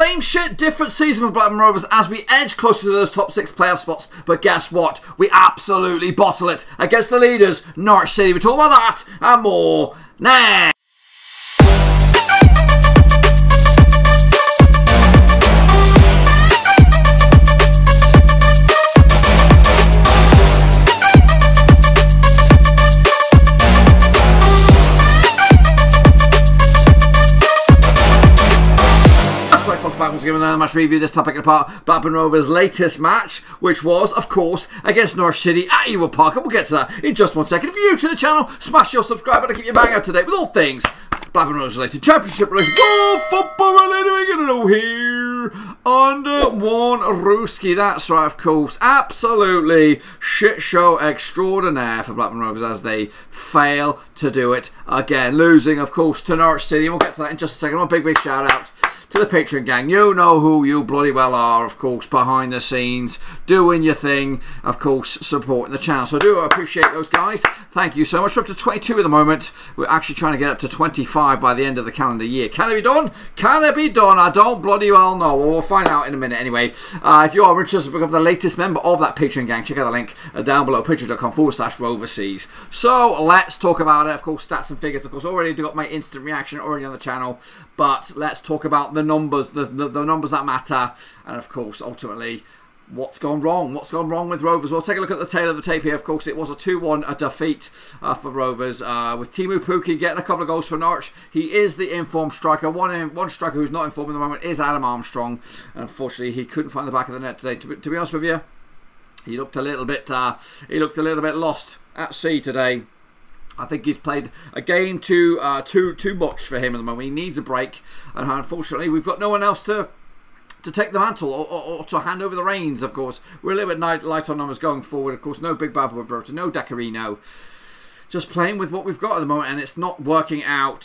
Same shit, different season for Blackburn Rovers as we edge closer to those top 6 playoff spots. But guess what? We absolutely bottle it against the leaders, Norwich City. We talk about that and more now. Once again, another match review. This topic apart Blackburn Rovers' latest match, which was, of course, against Norwich City at Temu Pukki. We'll get to that in just 1 second. If you're new to the channel, smash your subscribe button to keep your bang up to date with all things Blackburn Rovers related, championship related, football related. We're going to know here under one Ruski. That's right, of course. Absolutely shit show extraordinaire for Blackburn Rovers as they fail to do it again, losing, of course, to Norwich City. And we'll get to that in just a second. One big shout out to the Patreon gang. You know who you bloody well are, of course, behind the scenes, doing your thing, of course, supporting the channel. So I do appreciate those guys. Thank you so much. We're up to 22 at the moment. We're actually trying to get up to 25 by the end of the calendar year. Can it be done? Can it be done? I don't bloody well know. Well, we'll find out in a minute anyway. If you are interested in becoming the latest member of that Patreon gang, check out the link down below, patreon.com/roverseas. So let's talk about it. Of course, stats and figures. Of course, already got my instant reaction already on the channel. But let's talk about the numbers, the numbers that matter. And of course, ultimately, what's gone wrong? What's gone wrong with Rovers? We'll take a look at the tail of the tape here. Of course, it was a 2-1 defeat for Rovers, with Temu Pukki getting a couple of goals for Norwich. He is the informed striker. One striker who's not informed at the moment is Adam Armstrong. And unfortunately, he couldn't find the back of the net today. To be honest with you, he looked a little bit lost at sea today. I think he's played a game too much for him at the moment. He needs a break, and unfortunately, we've got no one else to take the mantle or to hand over the reins. Of course, we're a little bit light on numbers going forward. Of course, no Big Bad Roberto, no Darragh. Just playing with what we've got at the moment, and it's not working out.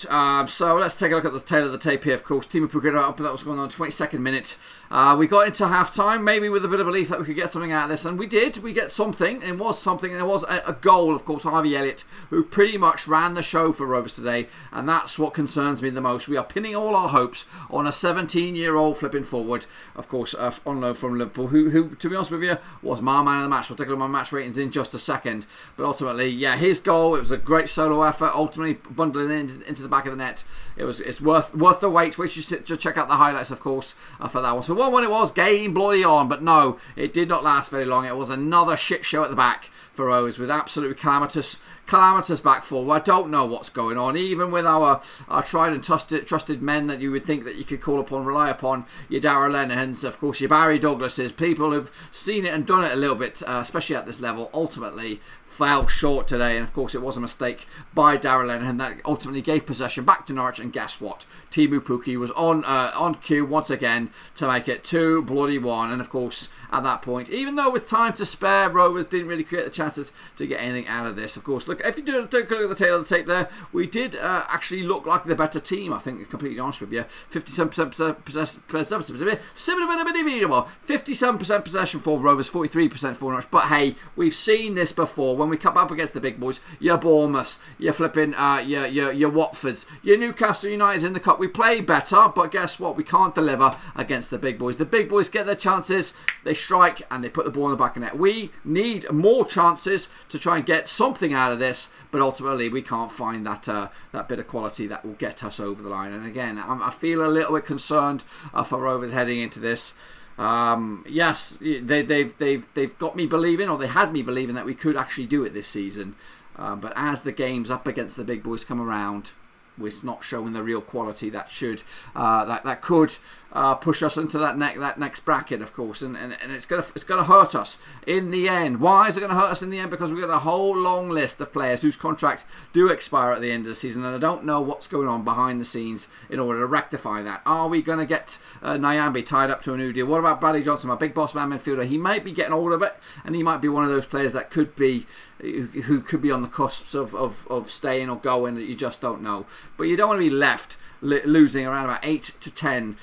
So let's take a look at the tail of the tape here. Of course, Temu Pukki up, that was going on 22nd minute. We got into half-time, maybe with a bit of belief that we could get something out of this, and we did. We get something, and it was something, and there was a goal, of course, Harvey Elliott, who pretty much ran the show for Rovers today, and that's what concerns me the most. We are pinning all our hopes on a 17-year-old flipping forward, of course, on loan from Liverpool, who, to be honest with you, was my man of the match. We'll take a look at my match ratings in just a second, but ultimately, yeah, his goal, it was a great solo effort, ultimately bundling into the back of the net. It's worth the wait. We should check out the highlights, of course, for that one. So 1-1 it was, game bloody on, but no, it did not last very long. It was another shit show at the back for Rovers with absolutely calamitous back four. I don't know what's going on. Even with our tried and trusted men that you would think that you could call upon, rely upon, your Darragh Lenihans, of course, your Barry Douglases, people who've seen it and done it a little bit, especially at this level, ultimately fell short today. And of course, it was a mistake by Darragh Lenihan that ultimately gave possession back to Norwich. And guess what? Temu Pukki was on cue once again to make it 2-1. And of course, at that point, even though with time to spare, Rovers didn't really create the chances to get anything out of this. Of course, look, if you do take a look at the tail of the tape there, we did actually look like the better team, I think, completely honest with you. 57% possession for Rovers, 43% for Norwich. But hey, we've seen this before. When we come up against the big boys, your Bournemouths, your flipping, your Watfords, your Newcastle Uniteds in the cup, we play better, but guess what? We can't deliver against the big boys. The big boys get their chances, they strike, and they put the ball in the back of the net. We need more chances to try and get something out of this, but ultimately we can't find that bit of quality that will get us over the line. And again, I feel a little bit concerned for Rovers heading into this. Yes, they've got me believing, or they had me believing, that we could actually do it this season. But as the games up against the big boys come around, we're not showing the real quality that should that could push us into that next bracket, of course, and it's gonna hurt us in the end. Why is it gonna hurt us in the end? Because we've got a whole long list of players whose contract do expire at the end of the season, and I don't know what's going on behind the scenes in order to rectify that. Are we gonna get Nyambe tied up to a new deal? What about Bradley Johnson, my big boss man midfielder? He might be getting older a bit, and he might be one of those players that could be who could be on the cusps of staying or going, that you just don't know. But you don't want to be left losing around about 8 to 10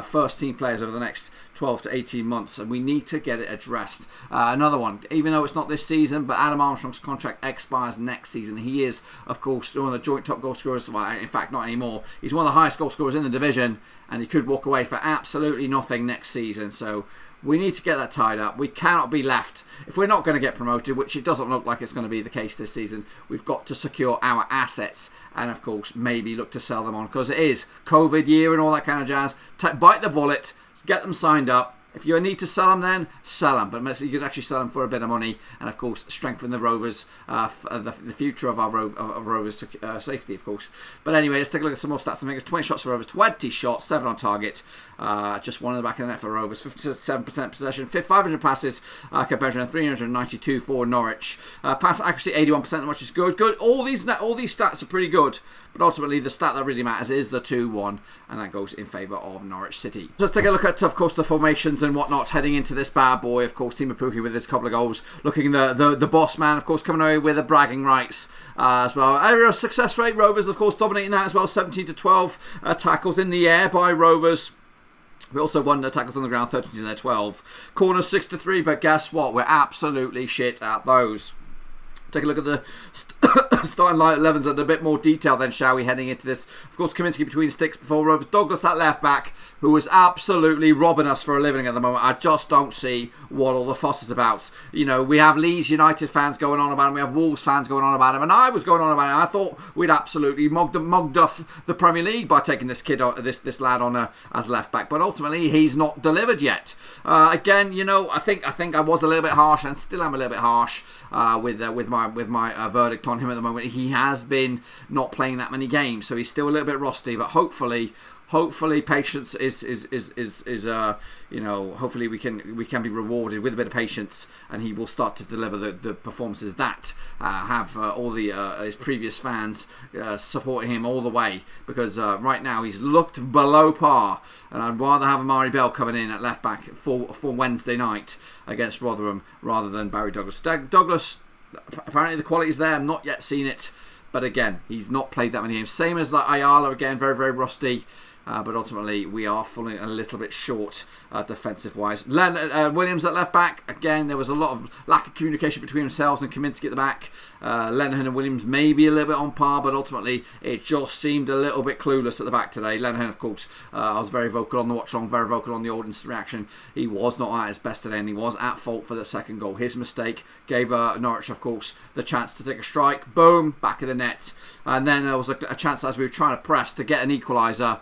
first team players over the next 12 to 18 months, and we need to get it addressed. Another one, even though it's not this season, but Adam Armstrong's contract expires next season. He is, of course, one of the joint top goal scorers. Well, in fact, not anymore. He's one of the highest goal scorers in the division, and he could walk away for absolutely nothing next season. So we need to get that tied up. We cannot be left. If we're not going to get promoted, which it doesn't look like it's going to be the case this season, we've got to secure our assets and, of course, maybe look to sell them on, because it is COVID year and all that kind of jazz. Bite the bullet, get them signed up. If you need to sell them, then sell them. But you could actually sell them for a bit of money and, of course, strengthen the Rovers, the future of our Rovers' safety, of course. But anyway, let's take a look at some more stats and figures. 20 shots for Rovers, 20 shots, 7 on target. Just one in the back of the net for Rovers. 57% possession, 500 passes compared to 392 for Norwich. Pass accuracy 81%, which is good. All these stats are pretty good. But ultimately, the stat that really matters is the 2-1, and that goes in favour of Norwich City. Let's take a look at, of course, the formations and whatnot heading into this bad boy. Of course, Temu Pukki with his couple of goals, looking the boss man, of course, coming away with the bragging rights as well. Area success rate, Rovers, of course, dominating that as well. 17-12 tackles in the air by Rovers. We also won the tackles on the ground, 13-12. Corners 6-3, but guess what? We're absolutely shit at those. Take a look at the starting line 11s in a bit more detail then, shall we, heading into this. Of course, Kaminski between sticks before Rovers. Douglas, that left back, who is absolutely robbing us for a living at the moment. I just don't see what all the fuss is about. You know, we have Leeds United fans going on about him. We have Wolves fans going on about him. And I was going on about him. I thought we'd absolutely mugged off the Premier League by taking this kid, this lad on as left back. But ultimately, he's not delivered yet. Again, you know, I think I was a little bit harsh, and still am a little bit harsh with my verdict on him at the moment. He has been not playing that many games, so he's still a little bit rusty. But hopefully patience is you know, hopefully we can be rewarded with a bit of patience, and he will start to deliver the performances that have all the his previous fans supporting him all the way, because right now he's looked below par, and I'd rather have Amari Bell coming in at left back for Wednesday night against Rotherham rather than Barry Douglas. Douglas, apparently the quality's there. I've not yet seen it, but again, he's not played that many games. Same as like Ayala, again, very, very rusty. But ultimately, we are falling a little bit short defensive-wise. Williams at left-back. Again, there was a lot of lack of communication between themselves and Kaminski at the back. Lenihan and Williams maybe a little bit on par, but ultimately, it just seemed a little bit clueless at the back today. Lenihan, of course, I was very vocal on the watch-along, very vocal on the audience reaction. He was not at his best today, and he was at fault for the second goal. His mistake gave Norwich, of course, the chance to take a strike. Boom, back of the net. And then there was a chance as we were trying to press to get an equaliser.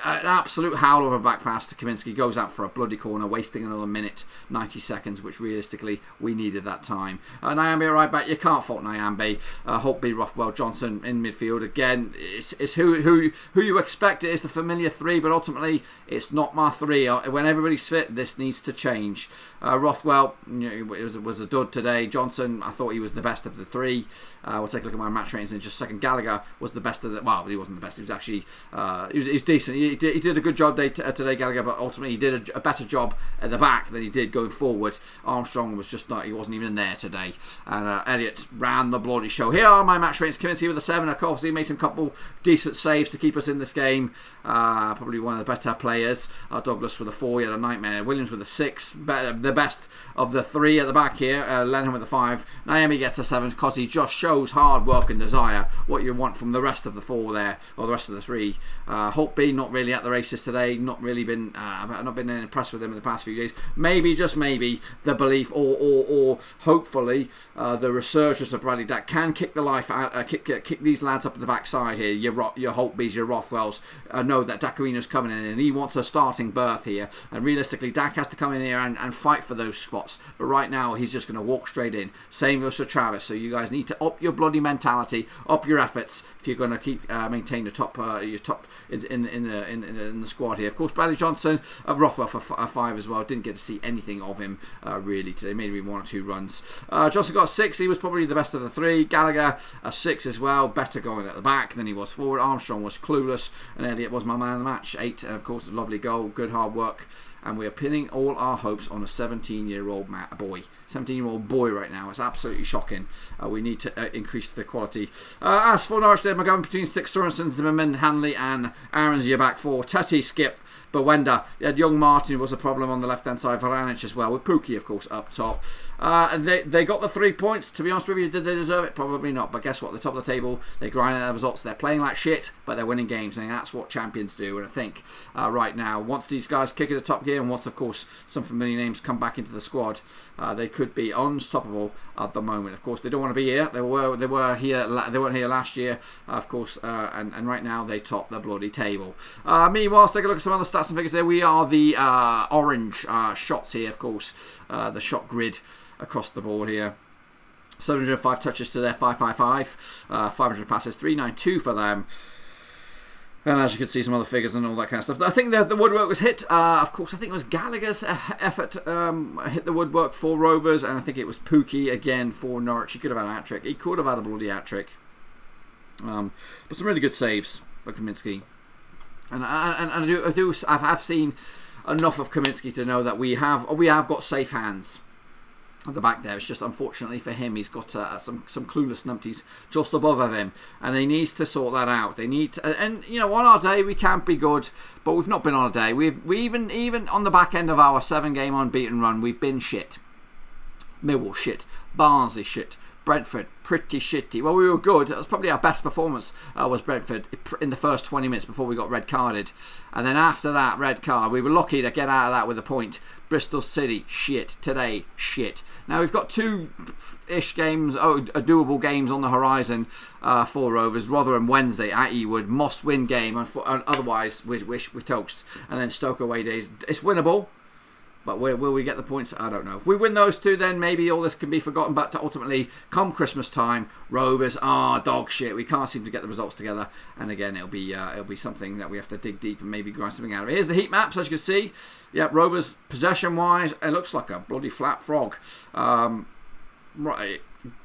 An absolute howler of a back pass to Kaminski, goes out for a bloody corner, wasting another minute, 90 seconds, which realistically we needed that time. Nyambe right back, you can't fault Nyambe. Holtby, Rothwell, Johnson in midfield. Again, it's who you expect. It is the familiar three, but ultimately it's not my three. When everybody's fit, this needs to change. Rothwell, you know, it was a dud today. Johnson, I thought he was the best of the three. We'll take a look at my match ratings in just a second. Gallagher was the best of the... Well, he wasn't the best. He was actually... he was decent. He did a good job today, Gallagher, but ultimately he did a better job at the back than he did going forward. Armstrong was just not... He wasn't even in there today. And Elliott ran the bloody show. Here are my match ratings. Kaminski with a 7. Of course, he made some couple decent saves to keep us in this game. Probably one of the better players. Douglas with a 4. He had a nightmare. Williams with a 6. The best of the 3 at the back here. Lenihan with a 5. Naomi gets a 7 because he just shows hard work and desire, what you want from the rest of the 4 there, or the rest of the 3. Holtby not really at the races today. Not really been not been impressed with him in the past few days. Maybe, just maybe, the belief or hopefully the resurgence of Bradley Dack can kick the life out, kick these lads up at the backside here. Your Holtbys, your Rothwells know that Dacarino's coming in and he wants a starting berth here. And realistically, Dack has to come in here and fight for those spots. But right now, he's just going to walk straight in. Same goes for Travis. So you guys need to up your bloody mentality, up your efforts if you're going to keep maintain the top your top in the squad here. Of course, Bradley Johnson of Rothwell for 5 as well. Didn't get to see anything of him really today. Maybe 1 or 2 runs. Johnson got 6. He was probably the best of the 3. Gallagher a 6 as well. Better going at the back than he was forward. Armstrong was clueless, and Elliott was my man of the match. 8. And of course, a lovely goal. Good hard work. And we are pinning all our hopes on a 17-year-old boy. 17-year-old boy right now. It's absolutely shocking. We need to increase the quality. As for Norwich, McGovern between 6, Sorensen, Zimmerman, Hanley and Aaron's your back back four. Teti, Skip, Bawenda. You had young Martin was a problem on the left-hand side. Varanic as well, with Pukki, of course, up top. And they got the 3 points. To be honest with you, did they deserve it? Probably not. But guess what? At the top of the table, they're grinding out the results. They're playing like shit, but they're winning games. And that's what champions do. And I think right now, once these guys kick it a top gear, and once, of course, some familiar names come back into the squad, they could be unstoppable at the moment. Of course, they don't want to be here. They were here. They weren't here last year, of course. And right now, they top the bloody table. Meanwhile, let's take a look at some other stats and figures there. We are the orange shots here, of course. The shot grid across the board here. 705 touches to their 555. 500 passes, 392 for them. And as you can see, some other figures and all that kind of stuff. I think the woodwork was hit. Of course, I think it was Gallagher's effort hit the woodwork for Rovers. And I think it was Pukki again for Norwich. He could have had a hat-trick. He could have had a bloody hat-trick. But some really good saves by Kaminski. And I've seen enough of Kaminski to know that we have got safe hands at the back there. It's just unfortunately for him, he's got some clueless numpties just above of him, and he needs to sort that out. They need to, and you know, on our day we can't be good, but we've not been on a day. We even on the back end of our 7-game unbeaten run, we've been shit. Millwall shit, Barnsley shit, Brentford pretty shitty. Well, we were good. That was probably our best performance, was Brentford in the first 20 minutes before we got red carded, and then after that red card we were lucky to get out of that with a point. Bristol City shit, today shit. Now we've got 2-ish games, doable games on the horizon for Rovers. Rotherham Wednesday at Ewood, must-win game, and otherwise we're toast. And then Stoke away days, it's winnable. But will we get the points? I don't know. If we win those two, then maybe all this can be forgotten. But ultimately, come Christmas time, Rovers are dog shit. We can't seem to get the results together. And again, it'll be something that we have to dig deep and maybe grind something out of it. Here's the heat maps, as you can see. Yeah, Rovers possession-wise, it looks like a bloody flat frog. Right,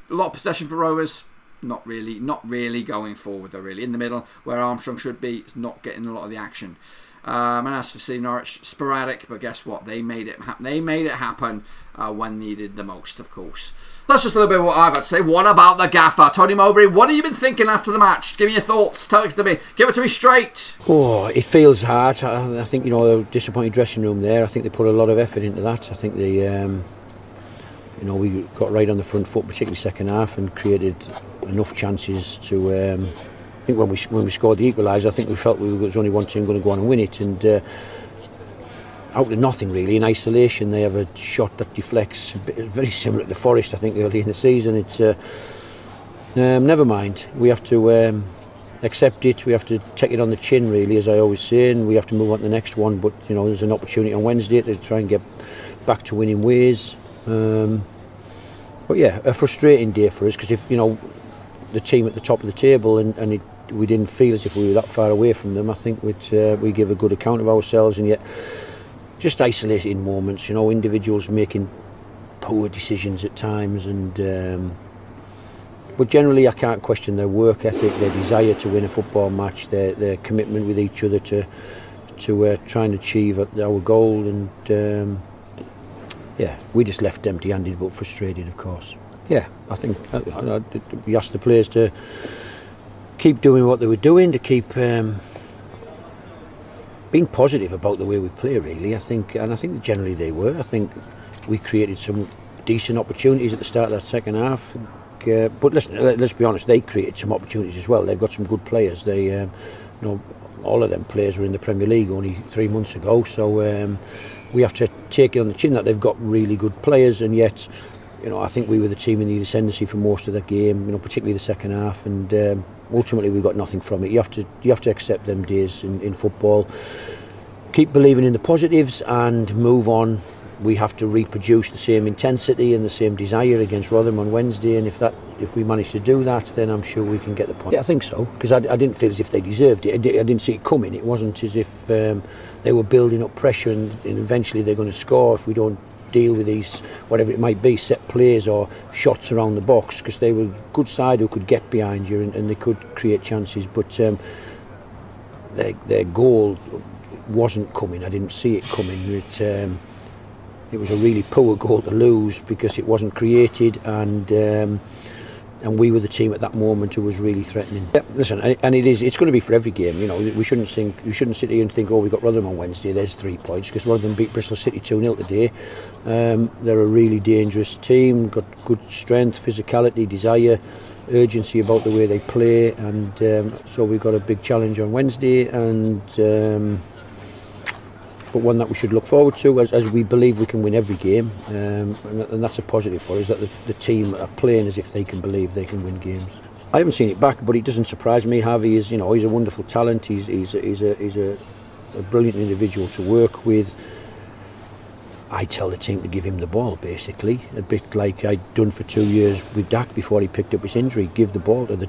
a lot of possession for Rovers. Not really going forward. They're really in the middle where Armstrong should be. It's not getting a lot of the action. And as for Norwich, sporadic, but guess what? They made it happen when needed the most, of course. That's just a little bit of what I've got to say. What about the gaffer? Tony Mowbray, what have you been thinking after the match? Give me your thoughts. Tell it to me. Give it to me straight. Oh, it feels hard. I think, you know, a disappointing dressing room there. I think they put a lot of effort into that. I think they, you know, we got right on the front foot, particularly second half, and created enough chances to... I think when we scored the equaliser, I think we felt there was only one team going to go on and win it, and out of nothing really, in isolation, they have a shot that deflects, very similar to the Forest, I think, early in the season. It's never mind. We have to accept it. We have to take it on the chin, really, as I always say, and we have to move on to the next one. But you know, there's an opportunity on Wednesday to try and get back to winning ways. But yeah, a frustrating day for us, because if you know the team at the top of the table and we didn't feel as if we were that far away from them, I think we give a good account of ourselves, and yet just isolating moments, you know, individuals making poor decisions at times, and but generally I can't question their work ethic, their desire to win a football match, their commitment with each other to try and achieve our goal, and yeah, we just left empty-handed but frustrated, of course. Yeah, I think we asked the players to keep doing what they were doing, to keep being positive about the way we play, really. I think generally they were. I think we created some decent opportunities at the start of that second half. But let's be honest, they created some opportunities as well. They've got some good players. They, you know, all of them players were in the Premier League only 3 months ago. So we have to take it on the chin that they've got really good players, and yet, you know, I think we were the team in the ascendancy for most of the game, you know, particularly the second half, and ultimately we got nothing from it. You have to accept them days in football, keep believing in the positives and move on. We have to reproduce the same intensity and the same desire against Rotherham on Wednesday, and if we manage to do that, then I'm sure we can get the point. Yeah, I think so, because I didn't feel as if they deserved it. I didn't see it coming. It wasn't as if they were building up pressure and eventually they're going to score if we don't deal with these, whatever it might be, set plays or shots around the box, because they were a good side who could get behind you and they could create chances, but their goal wasn't coming. I didn't see it coming. It was a really poor goal to lose because it wasn't created, and and we were the team at that moment who was really threatening. Yeah, listen, and it's going to be for every game. You know, we shouldn't sit here and think, oh, we got Rotherham on Wednesday, there's 3 points, because Rotherham beat Bristol City 2-0 today. They're a really dangerous team, got good strength, physicality, desire, urgency about the way they play, and so we've got a big challenge on Wednesday, and but one that we should look forward to, as we believe we can win every game, and that's a positive for us, that the team are playing as if they can believe they can win games. I haven't seen it back, but it doesn't surprise me. Harvey is, you know, he's a wonderful talent. He's a brilliant individual to work with. I tell the team to give him the ball, basically, a bit like I'd done for 2 years with Dak before he picked up his injury. Give the ball to the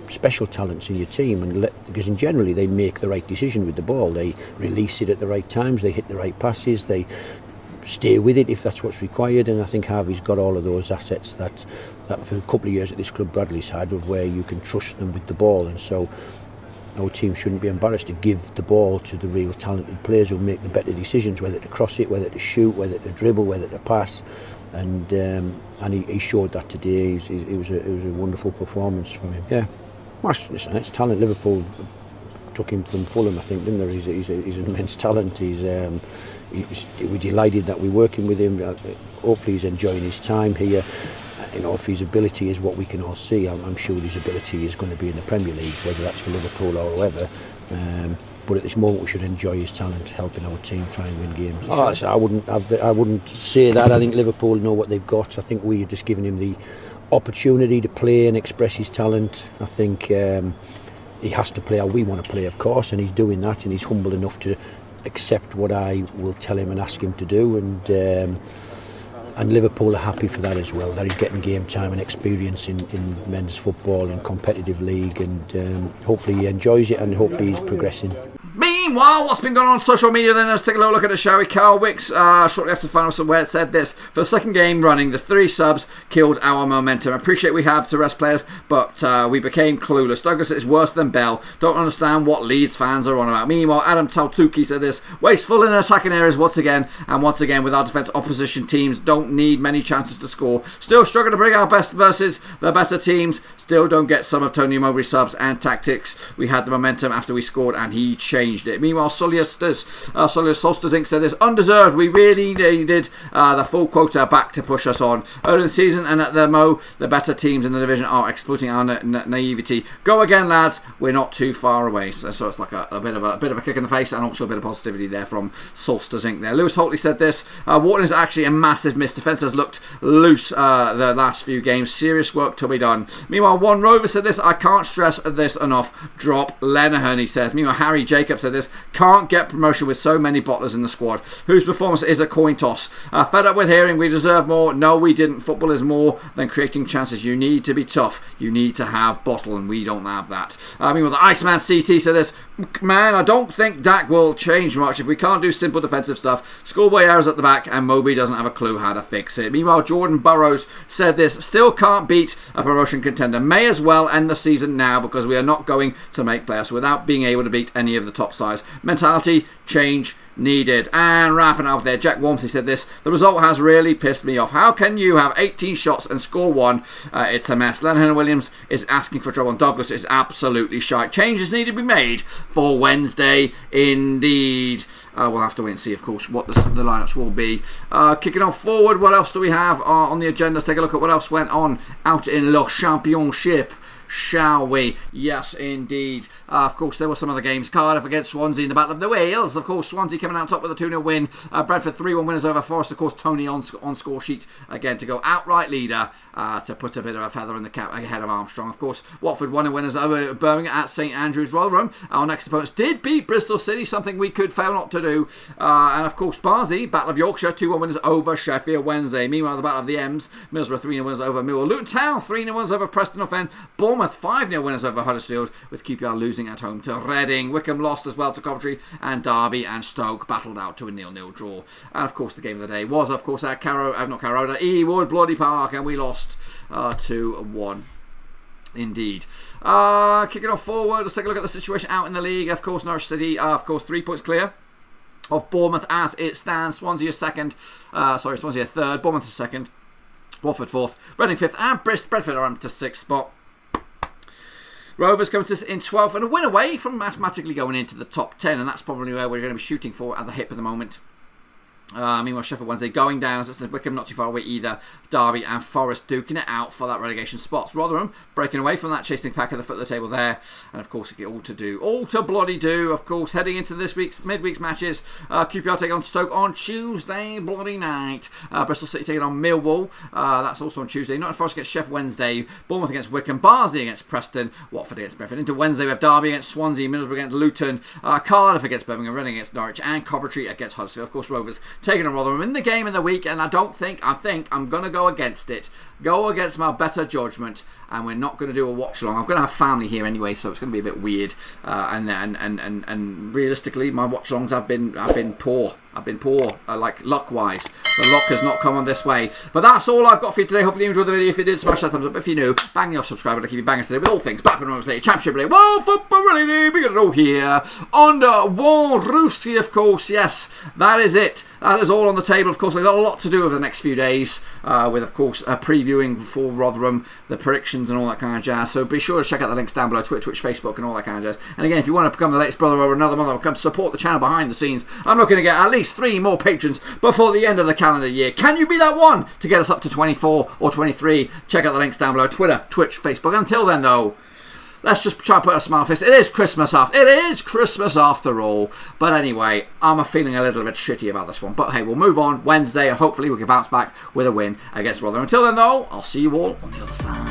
special talents in your team, and because generally they make the right decision with the ball. They release it at the right times, they hit the right passes, they stay with it if that's what's required, and I think Harvey's got all of those assets that for a couple of years at this club Bradley's had, of where you can trust them with the ball, and so our team shouldn't be embarrassed to give the ball to the real talented players who make the better decisions, whether to cross it, whether to shoot, whether to dribble, whether to pass. And he showed that today. It was a wonderful performance from him. Yeah, well, listen, it's talent. Liverpool took him from Fulham, I think, didn't they? He's an immense talent. We're delighted that we're working with him. Hopefully he's enjoying his time here. You know, if his ability is what we can all see, I'm sure his ability is going to be in the Premier League, whether that's for Liverpool or whoever. But at this moment, we should enjoy his talent, helping our team try and win games. Oh, I wouldn't say that. I think Liverpool know what they've got. I think we're just giving him the opportunity to play and express his talent. I think he has to play how we want to play, of course, and he's doing that, and he's humble enough to accept what I will tell him and ask him to do. And Liverpool are happy for that as well, that he's getting game time and experience in men's football and competitive league, and hopefully he enjoys it, and hopefully he's progressing. Meanwhile, what's been going on social media then? Let's take a little look at it, shall we? Carl Wicks, shortly after the final whistle, where it said this: for the second game running, the 3 subs killed our momentum. I appreciate we have to rest players, but we became clueless. Douglas is worse than Bell. Don't understand what Leeds fans are on about. Meanwhile, Adam Tautuki said this: wasteful in attacking areas once again, and once again with our defence, opposition teams don't need many chances to score. Still struggling to bring our best versus the better teams. Still don't get some of Tony Mowbray's subs and tactics. We had the momentum after we scored, and he changed it. Meanwhile, Solstice Inc. said this: undeserved. We really needed the full quota back to push us on early in the season, and at the better teams in the division are exploiting our naivety. Go again, lads. We're not too far away. So it's like a bit of a kick in the face, and also a bit of positivity there from Solstice Inc. there. Lewis Holtley said this: Wharton is actually a massive miss. Defence has looked loose the last few games. Serious work to be done. Meanwhile, One Rover said this: I can't stress this enough. Drop Lenihan, he says. Meanwhile, Harry Jacobs said this: can't get promotion with so many bottlers in the squad. Whose performance is a coin toss? Fed up with hearing we deserve more. No, we didn't. Football is more than creating chances. You need to be tough. You need to have bottle, and we don't have that. Meanwhile, the Iceman CT said this: man, I don't think Dak will change much if we can't do simple defensive stuff. Schoolboy errors at the back, and Mowbray doesn't have a clue how to fix it. Meanwhile, Jordan Burrows said this: still can't beat a promotion contender. May as well end the season now, because we are not going to make playoffs without being able to beat any of the top sides. Mentality change needed. And wrapping up there, Jack Wormsley said this: the result has really pissed me off. How can you have 18 shots and score 1? It's a mess. Lenihan Williams is asking for trouble, and Douglas is absolutely shite. Changes need to be made for Wednesday indeed. We'll have to wait and see, of course, what the lineups will be. Kicking on forward, what else do we have on the agenda? Let's take a look at what else went on out in Le Championship, shall we? Yes, indeed. Of course, there were some other games. Cardiff against Swansea in the Battle of the Wales. Of course, Swansea coming out top with a 2-0 win. Bradford 3-1 winners over Forest. Of course, Tony on score sheet again to go outright leader, to put a bit of a feather in the cap ahead of Armstrong. Of course, Watford 1-0 winners over Birmingham at St Andrews Rotherham. Our next opponents did beat Bristol City, something we could fail not to do. And of course, Barnsley, Battle of Yorkshire, 2-1 winners over Sheffield Wednesday. Meanwhile, the Battle of the Ems, Middlesbrough 3-0 winners over Millwall. Luton Town 3-0 winners over Preston North End. Bournemouth 5-0 winners over Huddersfield, with QPR losing at home to Reading. Wickham lost as well to Coventry, and Derby and Stoke battled out to a 0-0 draw. And of course, the game of the day was, of course, at Ewood Bloody Park, and we lost 2-1. Indeed. Kicking off forward, let's take a look at the situation out in the league. Of course, Norwich City are, of course, 3 points clear of Bournemouth as it stands. Swansea are second. Swansea are third. Bournemouth are second. Watford 4th, Reading 5th, and Brentford are up to 6th spot. Rovers coming to us in 12th and a win away from mathematically going into the top 10, and that's probably where we're going to be shooting for at the hip at the moment. Meanwhile, Sheffield Wednesday going down, as it's Wickham not too far away either. Derby and Forest duking it out for that relegation spot. Rotherham breaking away from that chasing pack at the foot of the table there, and of course all to bloody do. Of course, heading into this week's midweek's matches, QPR taking on Stoke on Tuesday bloody night. Bristol City taking on Millwall. That's also on Tuesday. Nottingham Forest against Sheffield Wednesday. Bournemouth against Wickham. Barnsley against Preston. Watford against Brentford. Into Wednesday we have Derby against Swansea. Middlesbrough against Luton. Cardiff against Birmingham. Reading against Norwich, and Coventry against Huddersfield. Of course, Rovers taking on Rotherham in the game of the week, and I think I'm going to go against it. Go against my better judgment, and we're not going to do a watch along. I'm going to have family here anyway, so it's going to be a bit weird. And realistically, my watch alongs have been poor. I've been poor, like luck-wise. The luck has not come on this way. But that's all I've got for you today. Hopefully you enjoyed the video. If you did, smash that thumbs up. If you're new, bang your subscribe button to keep you banging today with all things Blackburn Rovers Championship League. Well, football really, we got it all here on Warruski, of course. Yes, that is it. That is all on the table. Of course, I've got a lot to do over the next few days with, of course, previewing for Rotherham, the predictions and all that kind of jazz. So be sure to check out the links down below, Twitch, Facebook and all that kind of jazz. And again, if you want to become the latest brother or another mother, come support the channel behind the scenes. I'm looking to get at least 3 more patrons before the end of the calendar year. Can you be that one to get us up to 24 or 23? Check out the links down below, Twitter, Twitch, Facebook. Until then, though, let's just try and put a smile face. It is Christmas after all. But anyway, I'm feeling a little bit shitty about this one. But hey, we'll move on Wednesday, and hopefully we can bounce back with a win against Rotherham. Until then, though, I'll see you all on the other side.